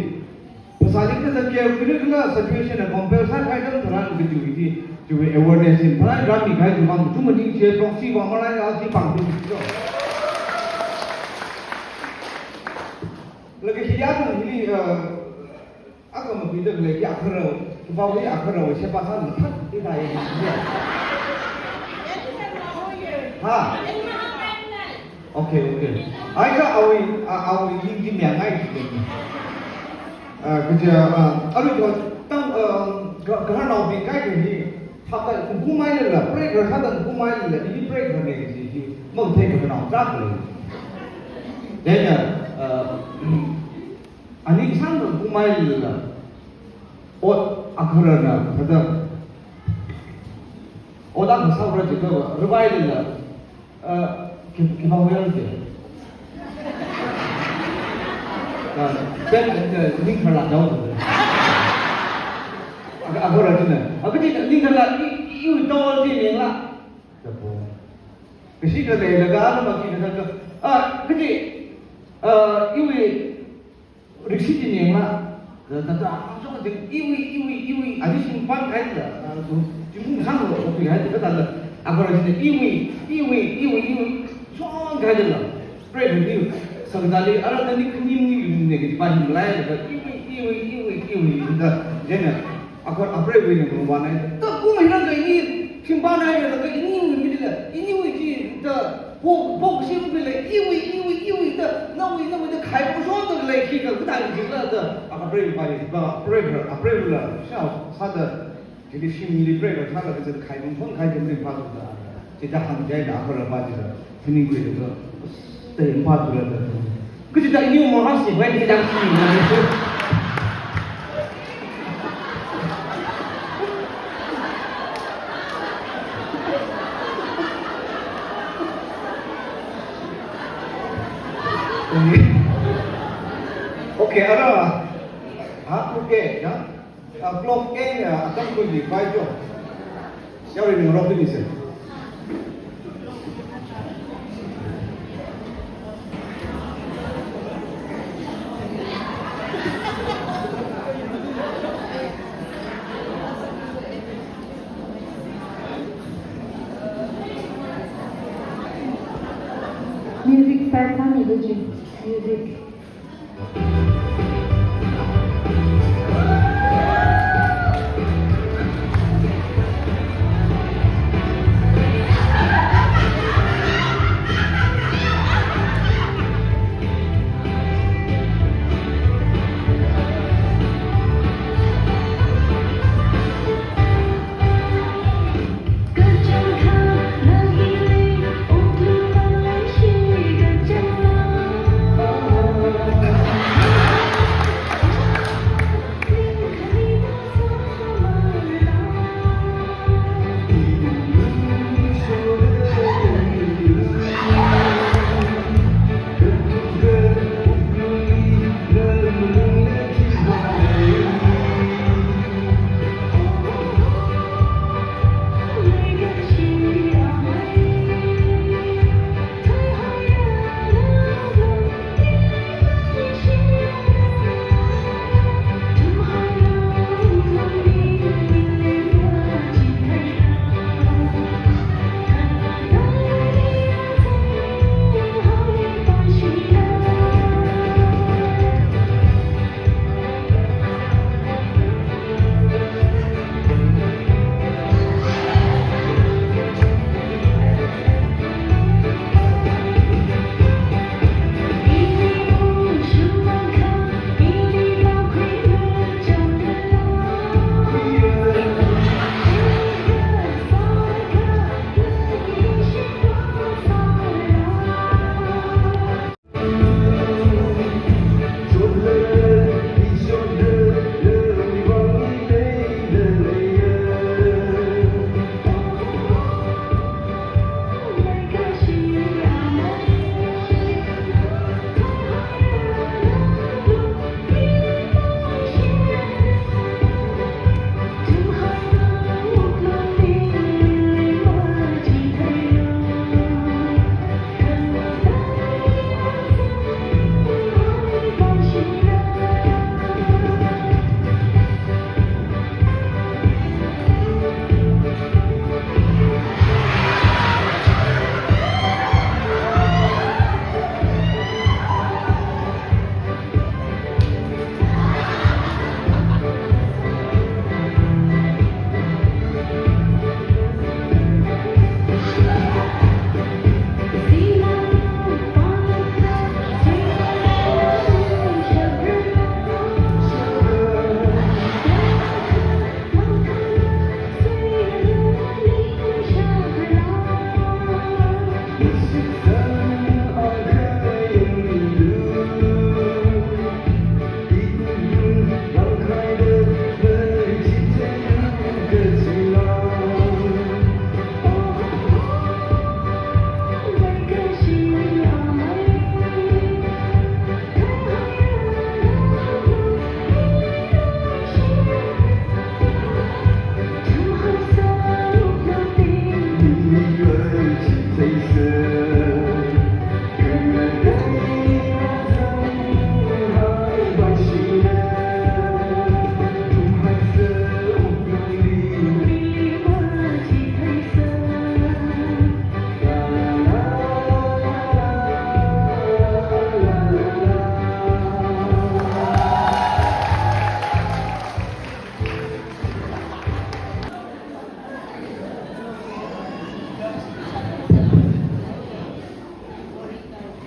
Pasal itu saja kira-kira situation dan compare saya dalam terang begitu ini juga awareness ini. Terang kami kaya cuma ni share proxy bahawa lain asli panggung itu. Lagi hiasan ini aku membidik lagi akhirnya bahawa akhirnya siapa sahaja tak tidak ini. Ha. Okay. Aja awi ini yang lain. Kerja, kalau tang kerana nabi kaya ni, thapa kumai le lah, break kerana kumai le, ini break kerana ni, mau take kerana tak le. Jadi, ani sang kumai le lah, akhirnya kata, orang sahaja juga rebai le lah, kita boleh je. Ben ini kerana jauh tu. 后来真的，可是那个啦，又到了这年了，这不，可是这来那个那么记得那个可是因为60几年了。因为아직 심판 가이드 지금 한국 어떻게 해야 될까 달라 아거라 진짜 이위 총 가이드라 그래 성달이 알아다니 큰 힘이 있는 게 빠진 라이가 이위 그러니까 얘는 아거라 앞에 보이는 거 많아요 또 꿈이란 거 이미 심판하면 그 이니는 믿으라 이니지 보고 싶은 게 이위 너무开不说的来这个不但是那个brave 像他的这个心理 brave 他的这个开门窗开就没法做的这家行家然后来把这个肯定会这个对发出来的可是在你们好喜欢这家心理的Okey, ada. Okey, ya. Blok A nya akan pergi baik tu. Siapa yang orang ini sih? Music start kami dulu. Music.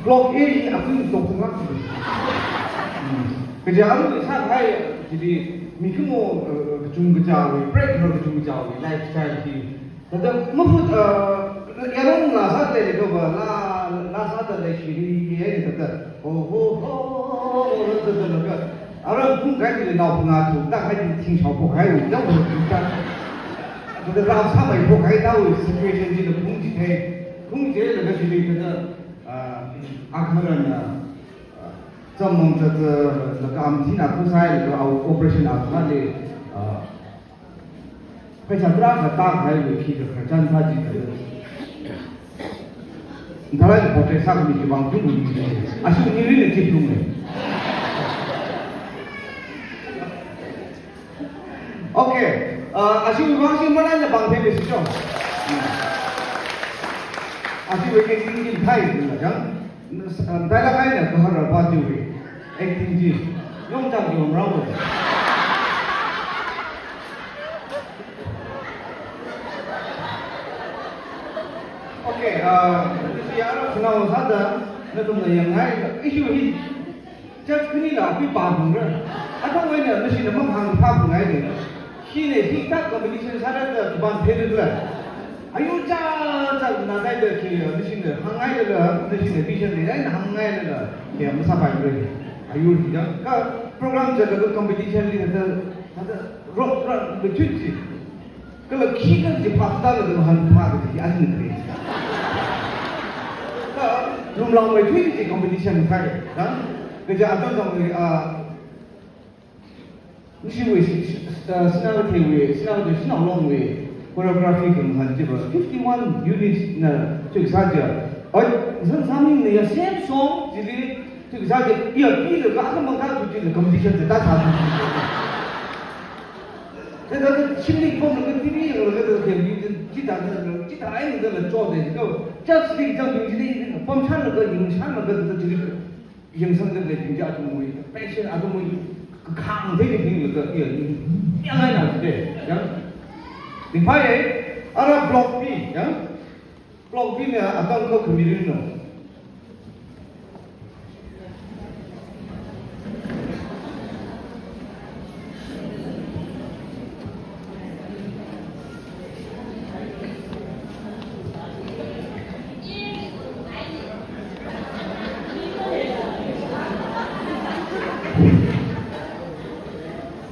block A นี่อาจจะตกถึงว่าก็จะเอาลูกชาติให้ที่มีขึ้นมาจุ่มกระจาย break เราจุ่มกระจาย lifestyle ที่แต่ถ้าไม่พูดยังลงลาซาเตเลยก็ว่าลาซาเตเลยชีวิตเองแต่โอ้โหแต่แล้วก็อะไรพุ่งกันที่เราพุ่งอาถูกตั้งให้ทิ้งชาวพวกให้เราจะพุ่งกันแต่เราทำให้พวกให้เรา situation ที่เราพุ่งที่เทพุ่งที่แล้วก็ชีวิตแต่อาคารน่ะจำมันจะแล้วก็ที่นักผู้ชายแล้วก็เอา operation อาคารเลยไปจัดร้านก็ตั้งให้เลยคิดว่าจันทร์ที่จะถ้าเราจะพอใจสักมีกี่บางทุกคนมีอาชีพนี้เนี่ยคิดดูเลยโอเคอาชีพบางสิ่งมันอะไรบางเรื่องเป็นสิ่งอาชีพเองจริงๆไทยนะจังแต่ละใครเนี่ยก็หารับอยู่เองจริงๆย่อมจังอยู่เราเลยโอเคที่เราสนองสัตว์นั่นตรงนี้ยังไงอีชูที่จะขึ้นนี่เราไปป่าหงส์อ่ะทั้งวันเนี่ยไม่ใช่น้ำมันภาพหงส์เนี่ยที่เนี่ยที่ตั้งคอมมิชชั่นสัตว์เนี่ยบ้านเทเลด้วยอายุจ้าน่าได้เด็กที่ไม่ใช่เนี่ยหงส์เลยไม่ใช่เนี่ยพิเศษเลยนะหงส์เลยเนี่ยไม่ทราบอะไรเลยอายุที่ยังก็โปรแกรมจะเกิดคอมมิชชั่นเลยแต่รบไม่ชุดสิก็เลยขี้กันจะพัฒนาเลยมันภาพที่อันนี้เลยลุงลองไปที่ที่คอมเพติชันใช่ไหมก็จะอาจจะต้องไม่ใช่ว่าสนามเทวีสนามที่สนามลงเวโคโรกราฟีกันมันจะแบบ51 units นะจุดสัจจะเอ้ยสามนี่เนี่ยเซมซองที่นี่จุดสัจจะอีกที่เลยก็อาจจะบางครั้งจุดที่คอมเพติชันจะตัดขาดแต่ถ้าชิ้นนี้ผมเราที่นี่เราก็ต้องเห็นที่ตาไอ้นี่เราโจ้เลยก็จะสิ่งที่เราที่นี่ผมฉันเราก็ยิงฉันเราก็จะที่ยิงสังเกตเลยที่จะอาจจะมวยแพชชั่นอาจจะมวยข้างที่นี่เราก็ยังไงนะเด็กยังถึงไปอะไรบล็อกบียังบล็อกบีเนี่ยอาจจะก็คือมีเรื่อง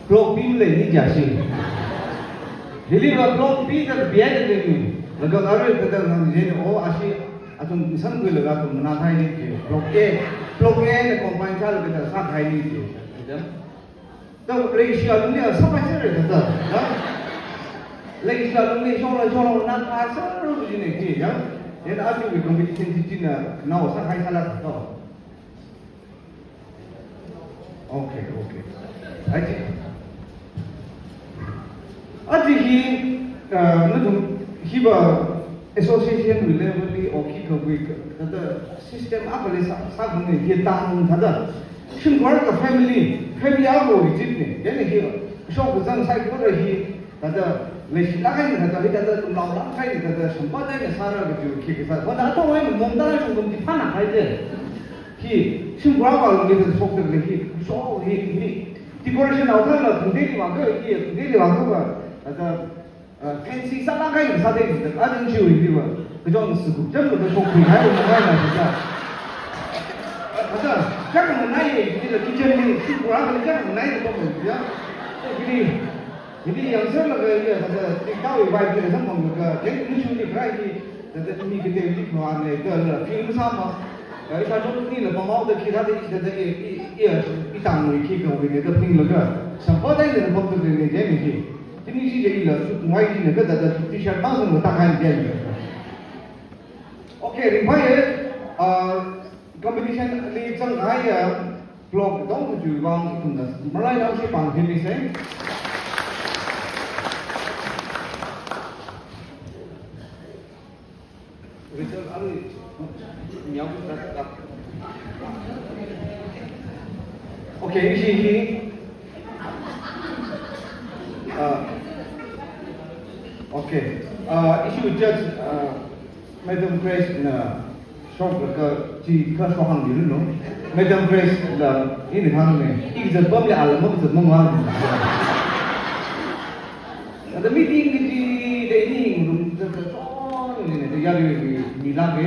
Block B le ni jasi. Jadi block B kan biaya ni. Laga aru kita nak jadi asyik atau insan gue laga tu menatai ni je. Block A ni combine calo kita sakai ni je. Tahu lagi siapa ni sampai sini kita. Lagi siapa ni soal nak asal begini je. Jadi asyik we competition di China. Now sakai salah tu. Okay. Aji. Aji nudum hiba association level li oki kagui kada system apa le sagun ne ye tang kada shingwar ka family ago rigid ne yani hi shong zan sai ko hi kada le shilagai ne kada tum law kai ne kada sampada ne sara ga ju ki ka wada to wai momdara chung dum di phana hai je hi shingwar ka lo ne sok de hi so hi decoration outside la thudeli wa ga ada fancy sana kai sa de a den ji wi ba ke jong su ku zhen de ko ku hai wo mai na ja ada kan na ye ni de kitchen ni su ku ra de kan na ye ko mu ja jadi yang saya lagi ada tahu vibe ni sama muka jadi ni cuma dikrai ni ada ni kita ni keluar ni ada film sama kalau kita ni lepas mau dah kita ada itang ni kita ni ada film lega sampai dah ni lepas tu ni jadi ni ini sih jadi lah semua ini ada t-shirt langsung tak kain dia oke rimbai competition ni Shanghai blog dong tu bang itu dah mulai dah si bang ini saya Result alu nyam tak. Okay, ini. Okay. Issue judge Madam Grace na shop ka chi ka so hang ni no Madam Grace la ini hang ne example ya alam mo mo ma ada meeting di ini room the so ini de ya ni la ke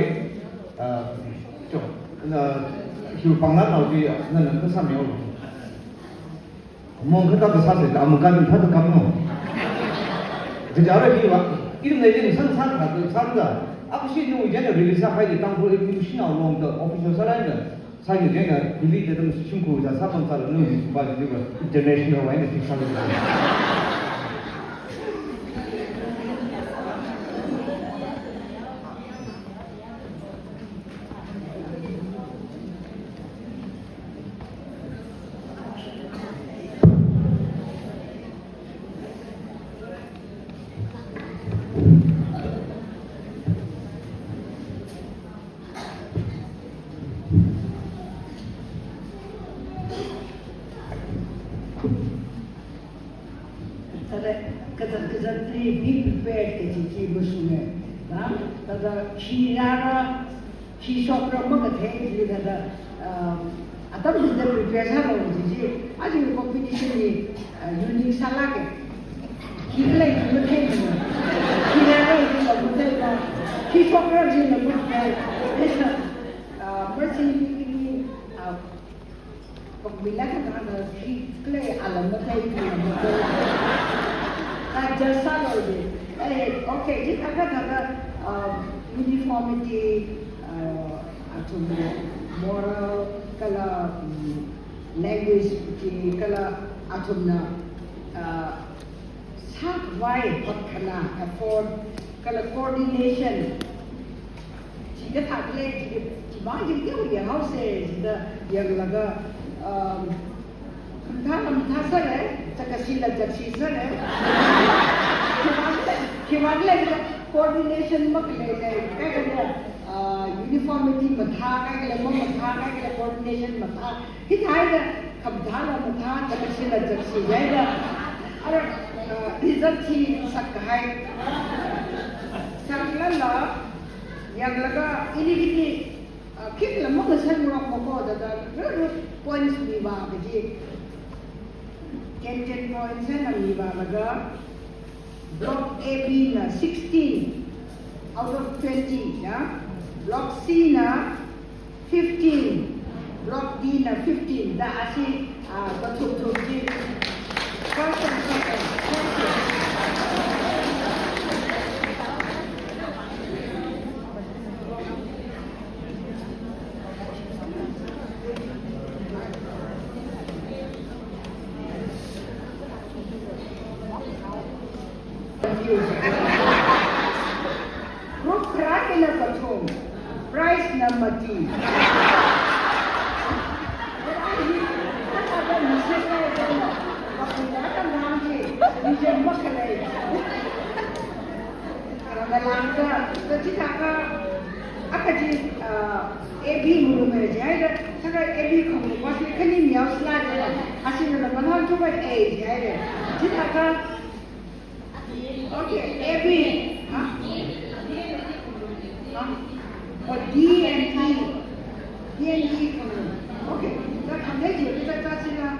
cho na hiu pang la tao di na na ka sa me lo mo ka ta sa se ta mo ka ni ta ka mo de ja ra ki wa 이름 내지는 선상 가도 산다. 아버지 누구 이제는 릴리스 하이드 땅으로 이렇게 신나오는 거 오피셜 사람들 사실 제가 릴리스 되는 친구 자 사건사를 넣는 거 가지고 인터내셔널 와인을 픽사를 be prepared ke chi busume na tada chirara chi sopra magathe ji da atam ji da prepare sa ro ji aji competition ni unique sala ke kile ki the chirara ji da muthe chi sopra ji na muthe esa mercy ni pagmila ka na chi kle alam muthe ki just salary. Okay, this agak uniformity atau moral kalau language kalau atau sak why hot kena effort kalau coordination jika tak boleh cuma jadi dia house jika yang laga Mentah saya, cakap sila jadi saya. Kiwala coordination maklele, kaya uniformity mentah, kaya mentah, kaya coordination mentah. Kita ada kabdala mentah, cakap sila jadi saya. Ada result si sakai. Saklala yang laga ini kita lemah kesan orang pokok ada points ni bah beji. 10 points na nibalaga. Block AB na 16 out of 20, yeah? Block C na 15, Block D na 15. Da asi betul-betul di first and second. Group crack in a bathroom. Price number T. AB mulu meja, saya AB kamu pasti kini miau selada, hasilnya mana tu buat A, jadi kita okay, AB, huh? Oh, D and E, okay, kita kamera je, kita kasih lah.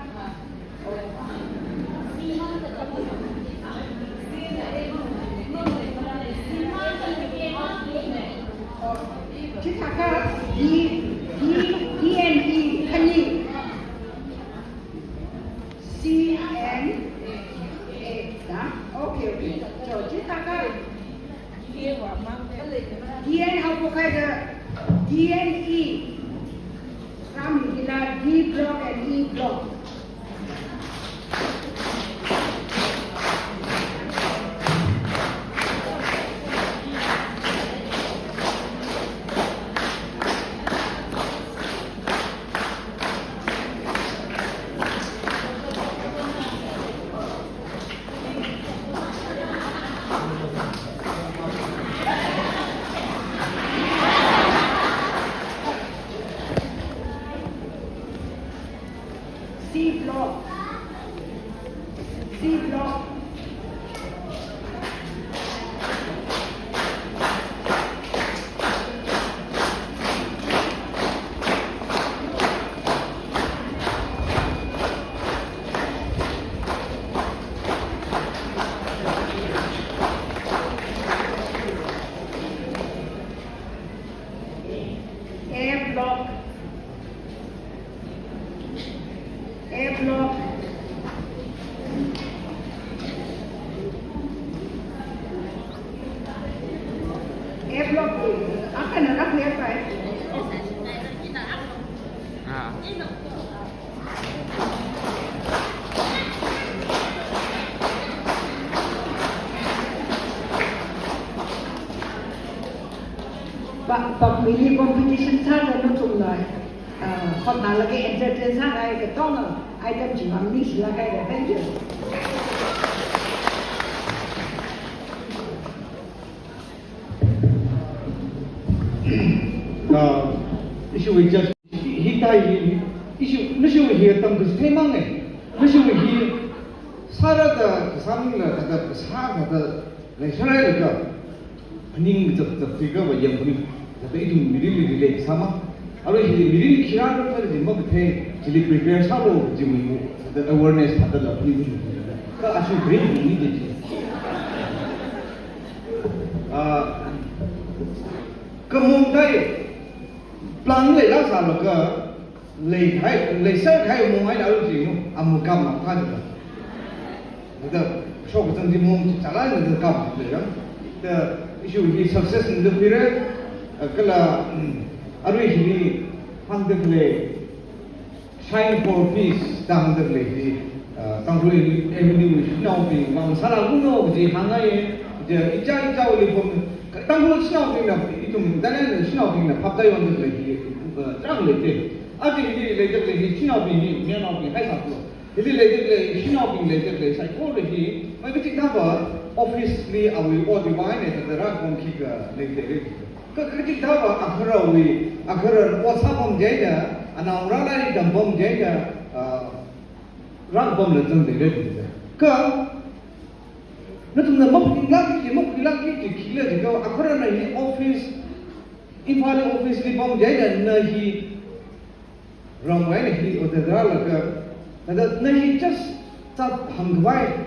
Kita kan D and E, kani, C and A, dah, okay. So kita kan D and how pakai the D and E, kami kita D block and E block. C But mini competition sana no chung lai. Hot na lagi entertain sana ay katong na item chỉ mang mix là cái này thank you. Issue with just he died. Issue here tam kus themang ne. Issue here sara da saming la da sa da lai sarai da ning da figure ba yam ni da be du miri le sama aru hi miri khira da par jimba the jili prepare sa lo jimu the awareness da la ni ka asu great ni de kamung dai plan le la sa lo ka le sa khai mong ai da lu ji no amu kam ma pha da shock zang di mong chala ni da kam le ya the issue is success in the period kala aru hi hang de le shine for peace dang de le di tang lu avenue now be mang sala lu no ji hang ai de icha li pom tang lu snow be na itum dan ne snow be na phap dai wan de le di trang le de a ji le de le snow be ni me na be hai sa tu Jadi le snow be le sai ko le hi mai ke ta ba obviously I will all divine it the right one kick le de ka ke ta ba akhara whatsapp bom je ana ura la ni dam bom je ran bom le zeng de ka na tum na mok la ki ki le de ka akhara na hi office ifali office li bom je na hi ram wai ne hi o de la ka na hi just ta hangwai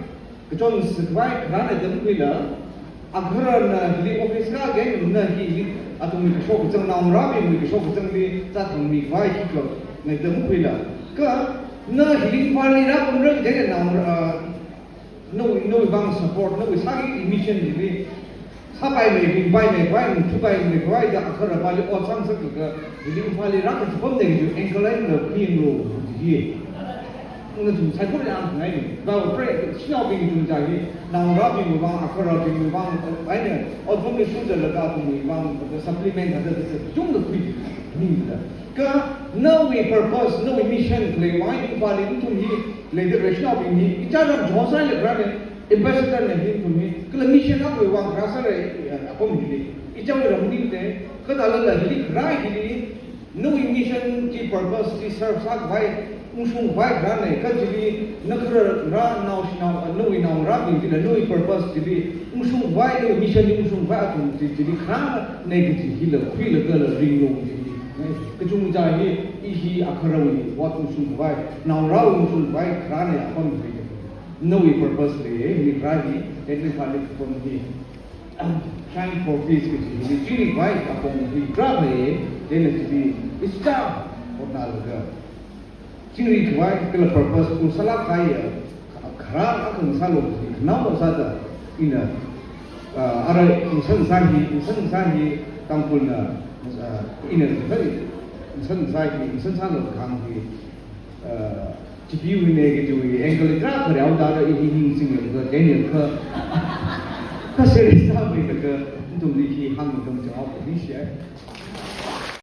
Kecuali sebaik kerana demikian, agar di office kagak na hi atau mungkin shock jeng naung rapi mungkin shock jeng di saat mungkin baik kita na demikian. Ke na hi paling rapi mungkin jadi naung no bang support no sagi mission jadi sampai mungkin baik cubai mungkin baik dah agar paling orang sakit ke jadi paling rapi sebab dengan engkau lain lebih lo jadi. Nggak saya pun yang ini, kalau pre siapa yang itu jadi, naung rapi mubang, akar rapi mubang, ini, orang pun sudah lekat mubang, supplement ada jumlah kuih ni dah. Kerana no purpose, no mission, lewat paling itu ni, lewat siapa ini, icara josa lekat ambassador ni itu ni, kalau mission apa yang rasa apa ni, icara ramai ni, kalau lagi rai ni, no mission, ki purpose, ki serve sak baik. Usung baik kerana kan jadi negara nau nau rapi jadi nau purpose jadi usung baik nau mission ni usung baik tu jadi kerana negatif hilang kalau rindu jadi kecuma jadi ihi akharawi waktu usung baik nau rapi usung baik kerana apa ni nau purpose ni rapi jadi balik pun ni shine for peace jadi jadi baik apa ni rapi jadi istam orang laga Ciri kuat kalau purpose pun salah kaya, kerana aku salah, kenapa saja ini ada insan sahi tampun ini insan salah kami CPU ini gitu, engkau lihat kerja ada ini singgah ke Daniel ke kasih sampai ke untuk lihat hang untuk jawab ini sih.